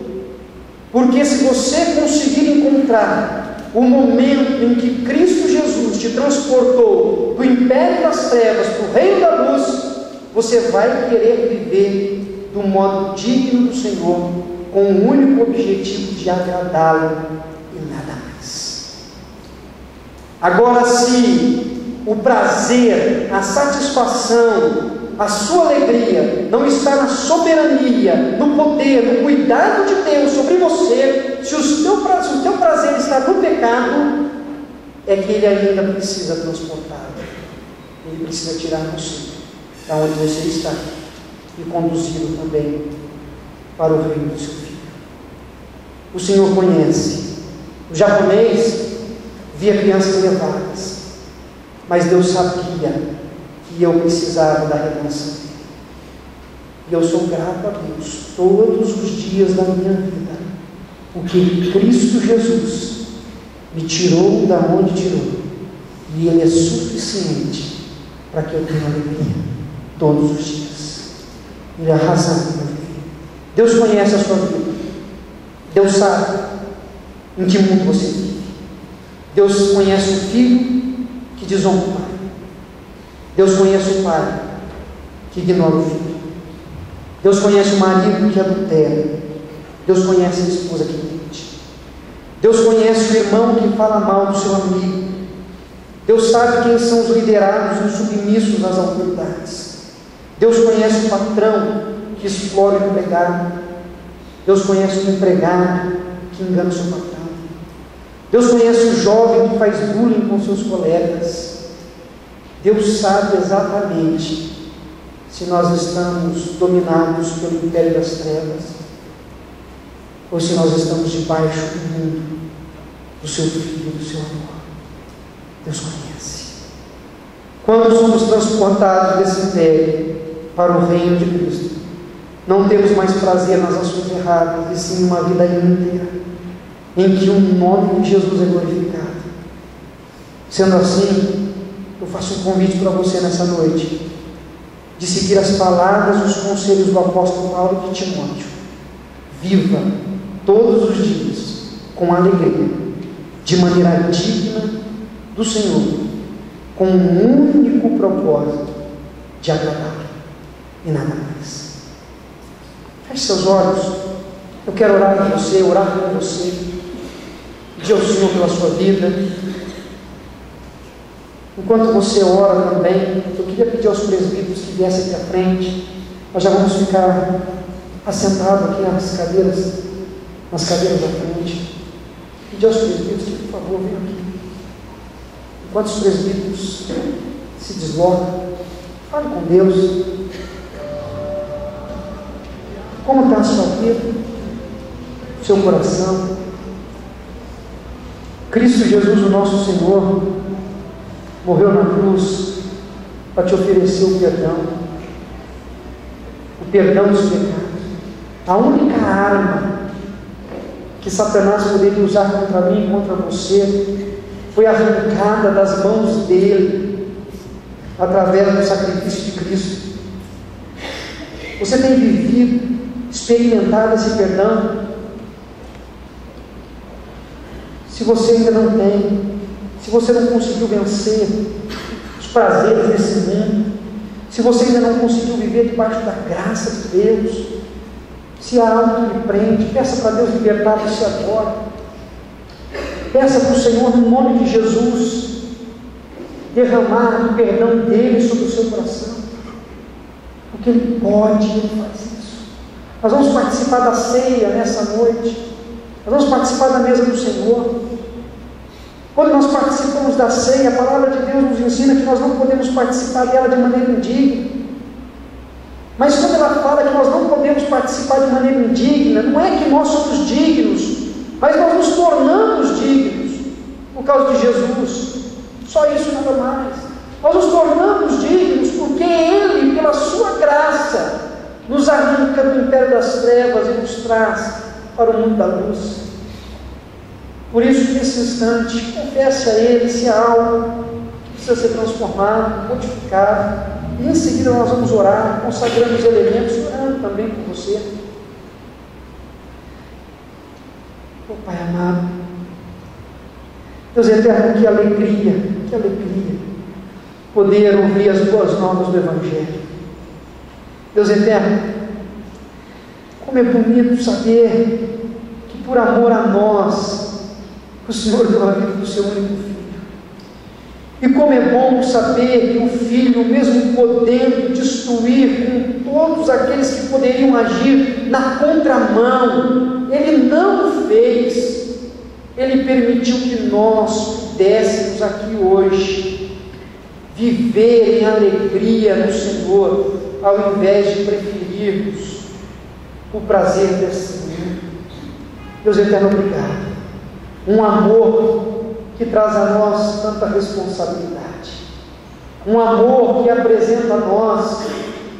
Porque se você conseguir encontrar o momento em que Cristo Jesus te transportou do império das trevas para o reino da luz, você vai querer viver do modo digno do Senhor, com o único objetivo de agradá-lo e nada mais. Agora, se o prazer, a satisfação a sua alegria não está na soberania, no poder, no cuidado de Deus sobre você, se o teu prazer está no pecado, é que Ele ainda precisa transportar. Ele precisa tirar você da onde você está e conduzi-lo também para o reino do seu Filho. O Senhor conhece. O japonês via crianças levadas, mas Deus sabia que eu precisava da redenção dele. E eu sou grato a Deus todos os dias da minha vida, porque Cristo Jesus me tirou da onde tirou, e Ele é suficiente para que eu tenha alegria todos os dias. Ele é a razão da minha vida. Deus conhece a sua vida. Deus sabe em que mundo você vive. Deus conhece o filho que desonra o pai. Deus conhece o pai que ignora o filho. Deus conhece o marido que adultera. Deus conhece a esposa que mente. Deus conhece o irmão que fala mal do seu amigo. Deus sabe quem são os liderados e os submissos às autoridades. Deus conhece o patrão que explora o empregado. Deus conhece o empregado que engana o seu patrão. Deus conhece o jovem que faz bullying com seus colegas. Deus sabe exatamente se nós estamos dominados pelo império das trevas ou se nós estamos debaixo do mundo do seu Filho, do seu amor. Deus conhece. Quando somos transportados desse império para o reino de Cristo, não temos mais prazer nas ações erradas, e sim uma vida íntegra, em que o nome de Jesus é glorificado. Sendo assim, eu faço um convite para você nessa noite, de seguir as palavras, os conselhos do apóstolo Paulo e de Timóteo. Viva todos os dias com alegria, de maneira digna do Senhor, com um único propósito, de agradá-lo e nada mais. Feche seus olhos. Eu quero orar por você, orar por você, pedir ao Senhor pela sua vida. Enquanto você ora também, eu queria pedir aos presbíteros que viessem aqui à frente. Nós já vamos ficar assentados aqui nas cadeiras da frente. Pedir aos presbíteros que, por favor, venham aqui. Enquanto os presbíteros se deslocam, fale com Deus. Como está a sua vida? O seu coração? Cristo Jesus, o nosso Senhor, morreu na cruz para te oferecer o perdão dos pecados. A única arma que Satanás poderia usar contra mim e contra você foi arrancada das mãos dele através do sacrifício de Cristo. Você tem vivido, experimentado esse perdão? Se você ainda não tem, se você não conseguiu vencer os prazeres desse mundo, se você ainda não conseguiu viver debaixo da graça de Deus, se há algo que lhe prende, peça para Deus libertar você agora. Peça para o Senhor, no nome de Jesus, derramar o perdão dele sobre o seu coração, porque Ele pode, Ele faz isso. Nós vamos participar da ceia nessa noite, nós vamos participar da mesa do Senhor. Quando nós participamos da ceia, a palavra de Deus nos ensina que nós não podemos participar dela de maneira indigna. Mas quando ela fala que nós não podemos participar de maneira indigna, não é que nós somos dignos, mas nós nos tornamos dignos por causa de Jesus. Só isso, nada mais. Nós nos tornamos dignos porque Ele, pela sua graça, nos arranca do império das trevas e nos traz para o mundo da luz. Por isso, nesse instante, confesse a Ele se há algo que precisa ser transformado, modificado. E em seguida nós vamos orar, consagrando os elementos, orando também por você. Oh Pai amado, Deus eterno, que alegria poder ouvir as boas novas do Evangelho. Deus eterno, como é bonito saber que por amor a nós, o Senhor deu a vida do seu único Filho. E como é bom saber que o Filho, mesmo podendo destruir com todos aqueles que poderiam agir na contramão, Ele não fez. Ele permitiu que nós pudéssemos aqui hoje viver em alegria no Senhor, ao invés de preferirmos o prazer desse mundo. Deus eterno, obrigado. Um amor que traz a nós tanta responsabilidade, um amor que apresenta a nós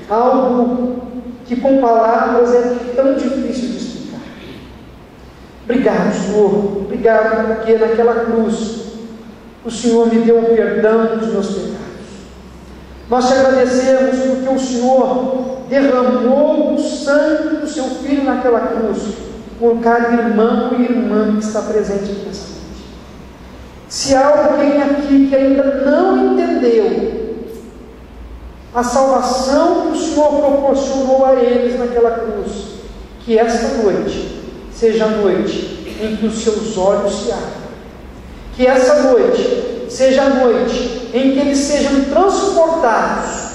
algo que com palavras é tão difícil de explicar. Obrigado, Senhor, obrigado porque naquela cruz o Senhor me deu o perdão dos meus pecados. Nós te agradecemos porque o Senhor derramou o sangue do seu Filho naquela cruz por cada irmão e irmã que está presente aqui nessa noite. Se há alguém aqui que ainda não entendeu a salvação que o Senhor proporcionou a eles naquela cruz, que esta noite seja a noite em que os seus olhos se abram, que essa noite seja a noite em que eles sejam transportados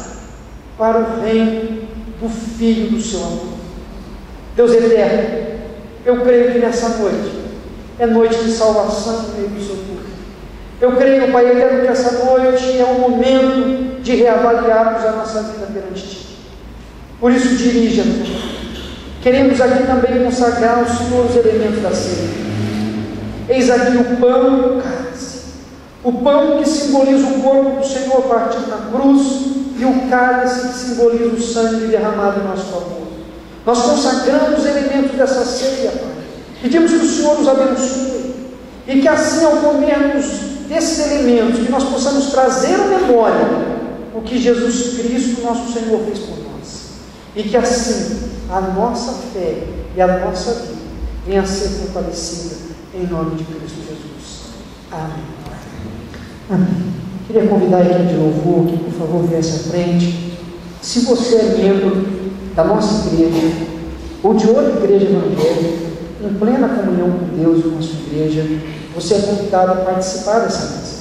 para o reino do Filho do seu amor. Deus eterno, eu creio que nessa noite é noite de salvação no meio do seu povo. Eu creio, Pai eterno, que essa noite é um momento de reavaliarmos a nossa vida perante Ti. Por isso, dirija-nos. Queremos aqui também consagrar ao Senhor os elementos da ceia. Eis aqui o pão e o cálice. O pão que simboliza o corpo do Senhor partido na cruz e o cálice que simboliza o sangue derramado em nosso favor. Nós consagramos os elementos dessa ceia, Pai. Pedimos que o Senhor os abençoe e que assim, ao comermos desses elementos, que nós possamos trazer à memória o que Jesus Cristo, nosso Senhor, fez por nós. E que assim a nossa fé e a nossa vida venha a ser fortalecida em nome de Cristo Jesus. Amém. Amém. Queria convidar a equipe de louvor que, por favor, viesse à frente. Se você é membro da nossa igreja ou de outra igreja evangélica, em plena comunhão com Deus e com a sua igreja, você é convidado a participar dessa mesa.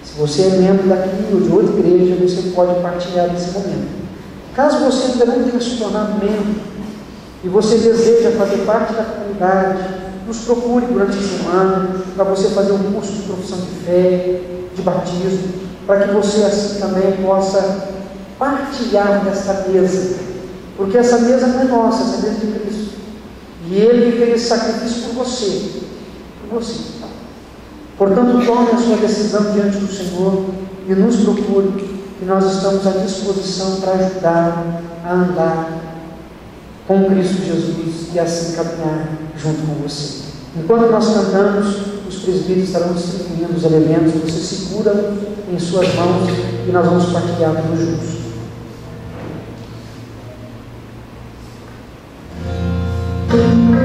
Se você é membro daqui ou de outra igreja, você pode partilhar desse momento. Caso você ainda não tenha se tornado membro e você deseja fazer parte da comunidade, nos procure durante a semana para você fazer um curso de profissão de fé, de batismo, para que você assim também possa partilhar desta mesa, porque essa mesa não é nossa, essa mesa é de Cristo, e Ele fez esse sacrifício por você, Portanto, tome a sua decisão diante do Senhor e nos procure, que nós estamos à disposição para ajudar a andar com Cristo Jesus e assim caminhar junto com você. Enquanto nós cantamos, os presbíteros estarão distribuindo os elementos, você segura em suas mãos e nós vamos partilhar todos juntos. Thank you.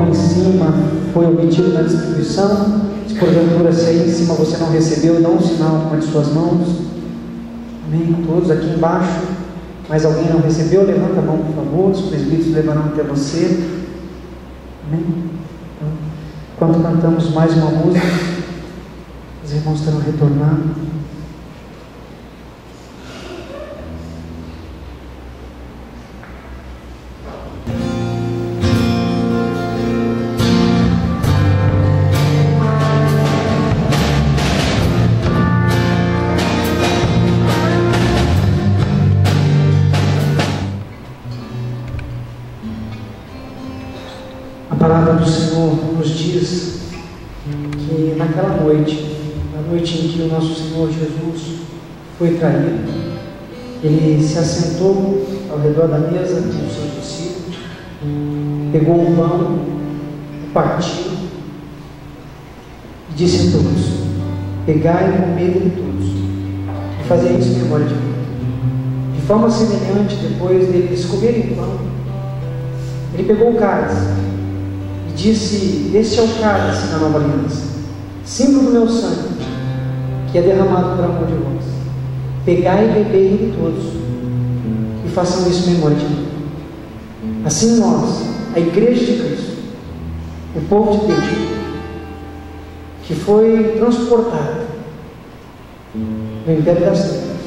pão em cima foi obtido na distribuição. Se porventura, se aí em cima você não recebeu, dá um sinal com as suas mãos. Amém? Todos aqui embaixo. Mas alguém não recebeu? Levanta a mão, por favor. Os presbíteros levarão até você. Amém? Então, quando cantamos mais uma música, os irmãos estarão retornando. A palavra do Senhor nos diz que naquela noite, na noite em que o nosso Senhor Jesus foi traído, ele se assentou ao redor da mesa com os seus discípulos, pegou o pão, o partiu e disse a todos: pegai e comei dele todos, e fazei isso em memória de mim. De forma semelhante, depois deles comerem o pão, ele pegou o cálice e disse: este é o cálice da nova aliança, símbolo do meu sangue, que é derramado por amor de vós. Pegai e bebei dele todos, e façam isso em memória de mim. Assim nós, a Igreja de Cristo, o povo de Deus, que foi transportado do império das trevas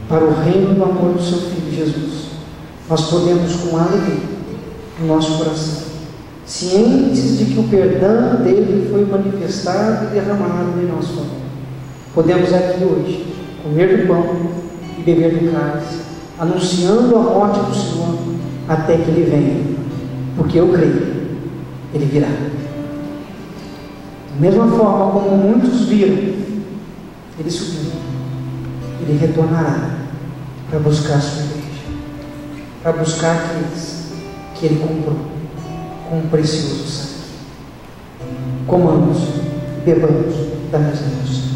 para o reino do amor do seu Filho Jesus, nós podemos, com alegria no nosso coração, cientes de que o perdão dele foi manifestado e derramado em nosso favor, podemos aqui hoje comer do pão e beber do cálice, anunciando a morte do Senhor até que ele venha, porque eu creio, ele virá. Da mesma forma como muitos viram, ele subiu, ele retornará para buscar a sua igreja, para buscar aqueles que ele comprou com um precioso sangue. Comamos e bebamos da mesma unção.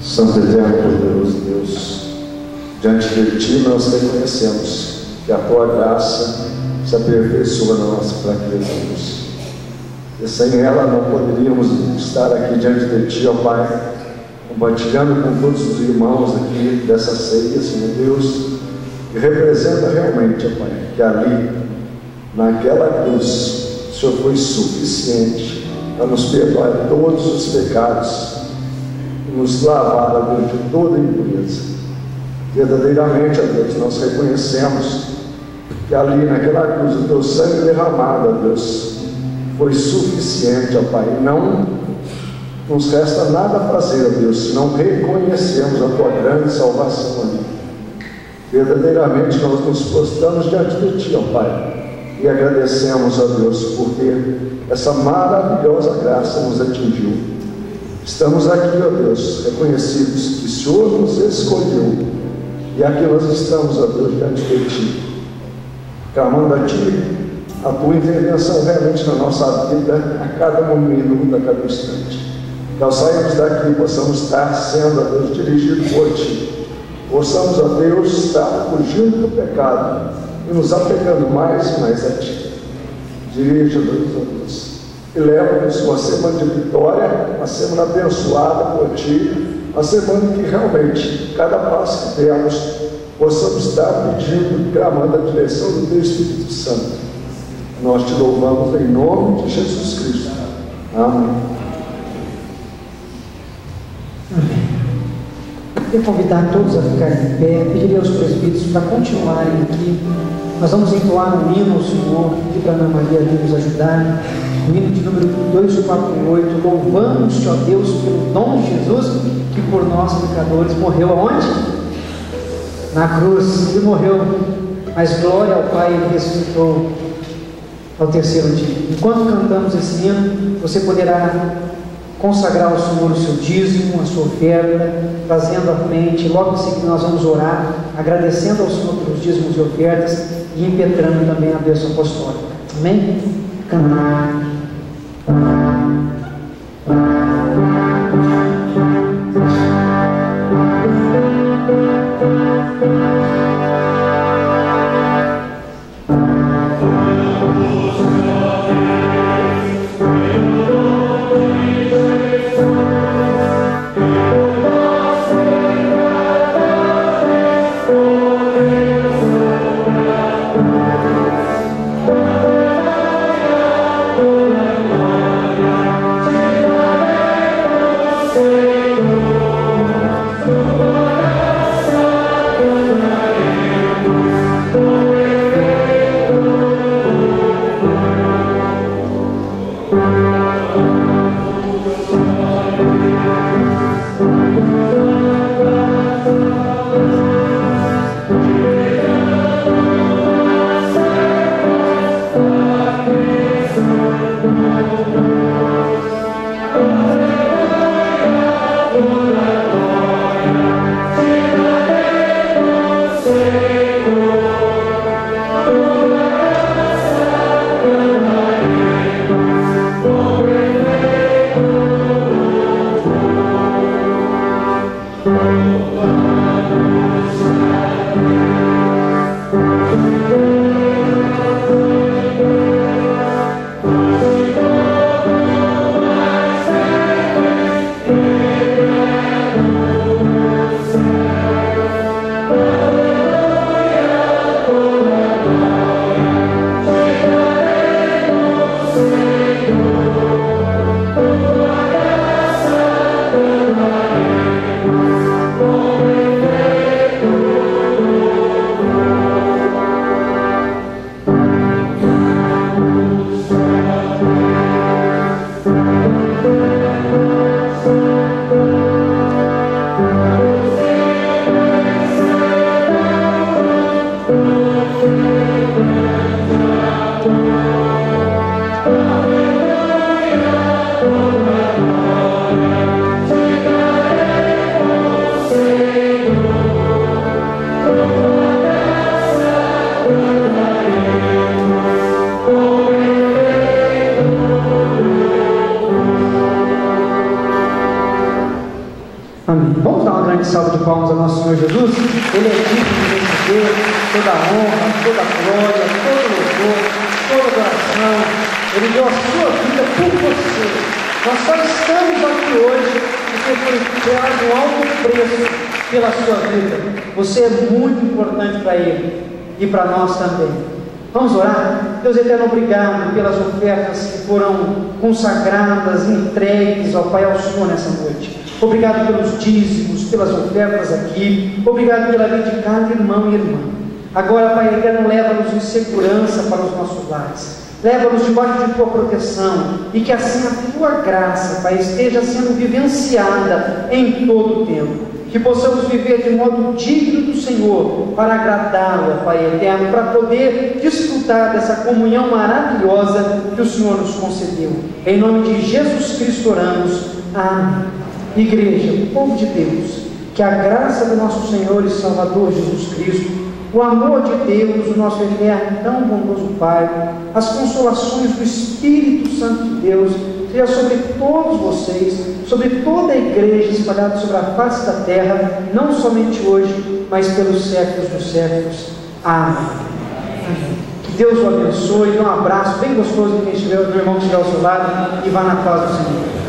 Santo Eterno, poderoso Deus, diante de Ti nós reconhecemos que a Tua graça se aperfeiçoa na nossa fraqueza, Deus. E sem ela não poderíamos estar aqui diante de Ti, ó Pai, compartilhando com todos os irmãos aqui dessa ceia, Senhor Deus, que representa realmente, ó Pai, que ali, naquela cruz, o Senhor foi suficiente para nos perdoar todos os pecados, nos lavar, ó Deus, de toda impureza. Verdadeiramente, ó Deus, nós reconhecemos que ali naquela cruz o Teu sangue derramado, ó Deus, foi suficiente, ó Pai. Não nos resta nada a fazer, ó Deus, se não reconhecermos a Tua grande salvação ali. Verdadeiramente nós nos postamos diante de Ti, ó Pai, e agradecemos, ó Deus, porque essa maravilhosa graça nos atingiu. Estamos aqui, ó Deus, reconhecidos que o Senhor nos escolheu, e aqui nós estamos, ó Deus, diante de Ti, clamando a Ti a Tua intervenção realmente na nossa vida, a cada minuto, a cada instante. Que ao sairmos daqui possamos estar sendo, ó Deus, dirigidos por Ti, possamos, ó Deus, estar fugindo do pecado e nos apegando mais e mais a Ti. Dirige-nos, ó Deus, e leva-nos uma semana de vitória, uma semana abençoada por Ti, uma semana que realmente, cada passo que demos, possamos estar pedindo, clamando a direção do Teu Espírito Santo. Nós Te louvamos em nome de Jesus Cristo. Amém. Amém. Quero convidar todos a ficarem em pé, pedir aos presbíteros para continuarem aqui. Nós vamos entoar um hino ao Senhor, pedir para a Ana Maria vir nos ajudar. O hino de número 248, louvamos-te, ó Deus, pelo dom de Jesus, que por nós pecadores morreu aonde? Na cruz, e morreu mas glória ao Pai, Ele ressuscitou ao terceiro dia. Enquanto cantamos esse hino, você poderá consagrar ao Senhor o seu dízimo, a sua oferta, trazendo à frente. Logo em seguida nós vamos orar, agradecendo ao Senhor pelos dízimos e ofertas e impetrando também a bênção apostólica. Amém? Cantar. Vamos dar uma grande salva de palmas ao nosso Senhor Jesus. Ele é digno de receber toda a honra, toda a glória, todo o louvor, toda a adoração. Ele deu a sua vida por você. Nós só estamos aqui hoje porque foi pago um alto preço pela sua vida. Você é muito importante para Ele e para nós também. Vamos orar? Deus eterno, obrigado pelas ofertas que foram consagradas, entregues ao Pai, ao Senhor nessa noite. Obrigado pelos dízimos, pelas ofertas aqui. Obrigado pela vida de cada irmão e irmã. Agora, Pai eterno, leva-nos em segurança para os nossos lares. Leva-nos debaixo de Tua proteção. E que assim a Tua graça, Pai, esteja sendo vivenciada em todo o tempo. Que possamos viver de modo digno do Senhor, para agradá-lo, Pai eterno, para poder desfrutar dessa comunhão maravilhosa que o Senhor nos concedeu. Em nome de Jesus Cristo oramos. Amém. Igreja, povo de Deus, que a graça do nosso Senhor e Salvador Jesus Cristo, o amor de Deus, o nosso eterno e tão bondoso Pai, as consolações do Espírito Santo de Deus, seja sobre todos vocês, sobre toda a igreja espalhada sobre a face da terra, não somente hoje, mas pelos séculos dos séculos. Amém. Que Deus o abençoe. Dê um abraço bem gostoso de quem estiver, do irmão que estiver ao seu lado, e vá na paz do Senhor.